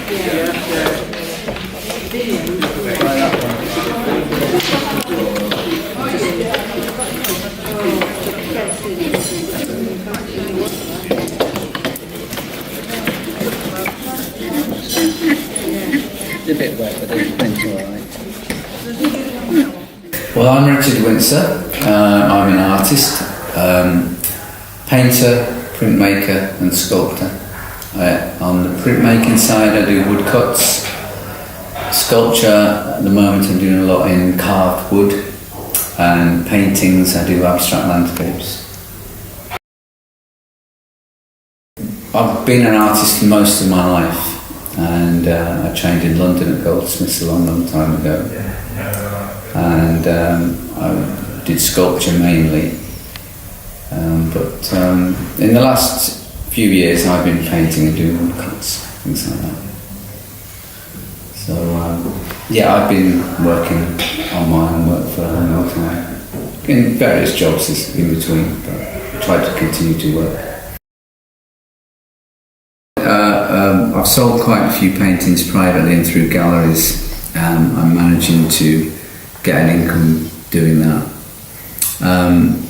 It's a bit wet, but it's alright. Well, I'm Richard Wincer. I'm an artist, painter, printmaker and sculptor. On the printmaking side I do woodcuts. Sculpture, at the moment I'm doing a lot in carved wood, and paintings I do abstract landscapes. I've been an artist most of my life, and I trained in London at Goldsmiths a long time ago, and I did sculpture mainly, but in the last few years I've been painting and doing woodcuts, things like that. So yeah, I've been working on my own work for a long time, in various jobs in between, but I try to continue to work. I've sold quite a few paintings privately and through galleries. I'm managing to get an income doing that.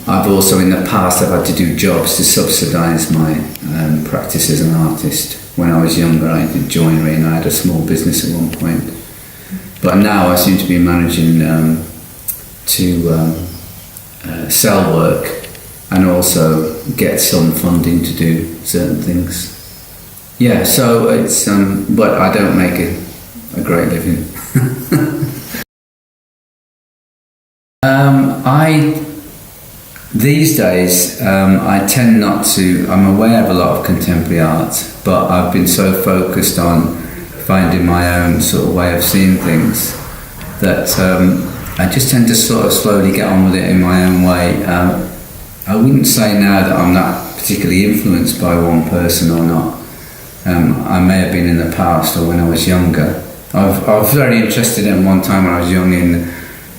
I've also in the past I've had to do jobs to subsidise my practice as an artist. When I was younger I did joinery and I had a small business at one point. But now I seem to be managing to sell work and also get some funding to do certain things. Yeah, so it's, but I don't make a great living. These days, I tend not to, I'm aware of a lot of contemporary art, but I've been so focused on finding my own sort of way of seeing things that I just tend to sort of slowly get on with it in my own way. I wouldn't say now that I'm not particularly influenced by one person or not. I may have been in the past or when I was younger. I was very interested in one time when I was young in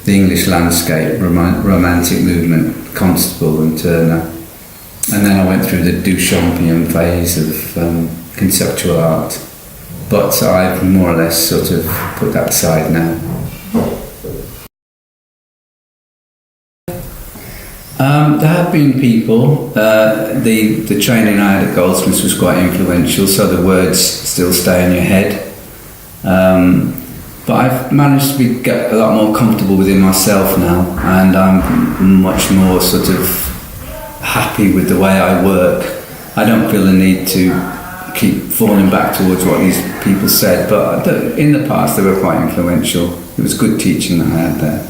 the English landscape, romantic movement, Constable and Turner. And then I went through the Duchampian phase of conceptual art. But I've more or less sort of put that aside now. There have been people, the training I had at Goldsmiths was quite influential, so the words still stay in your head. But I've managed to get a lot more comfortable within myself now, and I'm much more sort of happy with the way I work. I don't feel the need to keep falling back towards what these people said, but in the past they were quite influential. It was good teaching that I had there.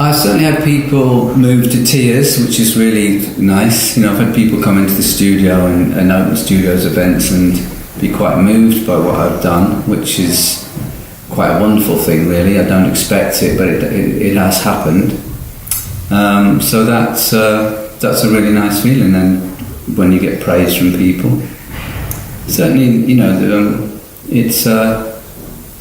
I certainly had people move to tears, which is really nice. You know, I've had people come into the studio and open studios events and be quite moved by what I've done, which is quite a wonderful thing, really. I don't expect it, but it has happened. So that's a really nice feeling, and when you get praise from people, certainly, you know, it's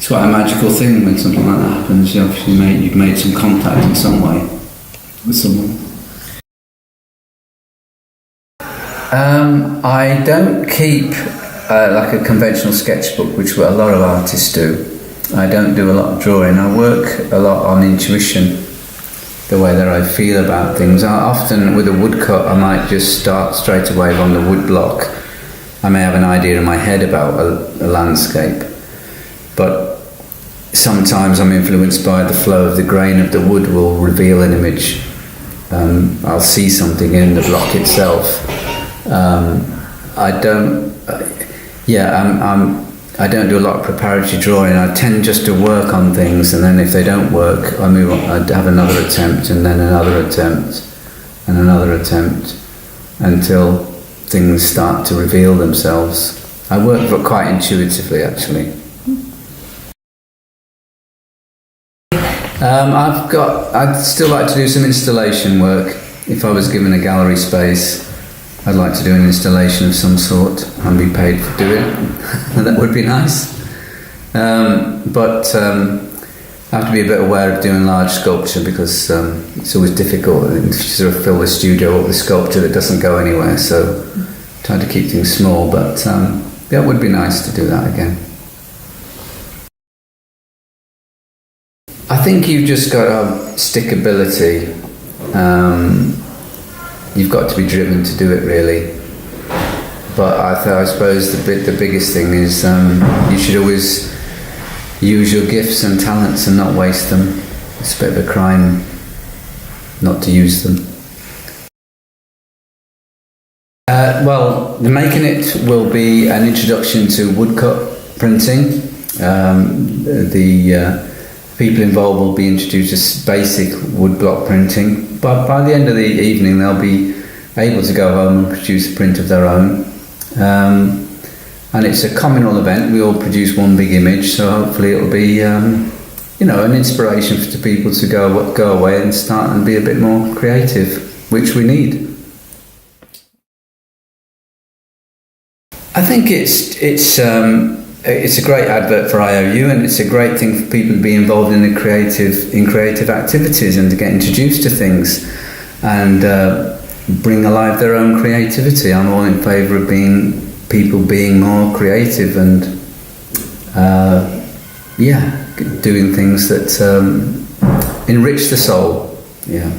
quite a magical thing when something like that happens. You obviously you've made some contact in some way with someone. I don't keep like a conventional sketchbook, which a lot of artists do. I don't do a lot of drawing. I work a lot on intuition, the way that I feel about things. Often with a woodcut I might just start straight away on the wood block. I may have an idea in my head about a landscape, but sometimes I'm influenced by the flow of the grain of the wood will reveal an image. I'll see something in the block itself. I don't do a lot of preparatory drawing. I tend just to work on things, and then if they don't work, I move on. I have another attempt, and then another attempt, and another attempt, until things start to reveal themselves. I work quite intuitively, actually. I'd still like to do some installation work. If I was given a gallery space, I'd like to do an installation of some sort and be paid to do it. That would be nice. But I have to be a bit aware of doing large sculpture, because it's always difficult to sort of fill the studio up with sculpture that doesn't go anywhere. So Try to keep things small, but yeah, it would be nice to do that again. I think you've just got to have stickability. You've got to be driven to do it, really. But I suppose the biggest thing is you should always use your gifts and talents and not waste them. It's a bit of a crime not to use them. Well, the Making It will be an introduction to woodcut printing. The people involved will be introduced to basic woodblock printing, but by the end of the evening they'll be able to go home and produce a print of their own. And it's a communal event. We all produce one big image, so hopefully it'll be an inspiration to people to go away and start and be a bit more creative, which we need. I think it's a great advert for IOU, and it's a great thing for people to be involved in creative activities and to get introduced to things and bring alive their own creativity. I'm all in favour of people being more creative and doing things that enrich the soul. Yeah.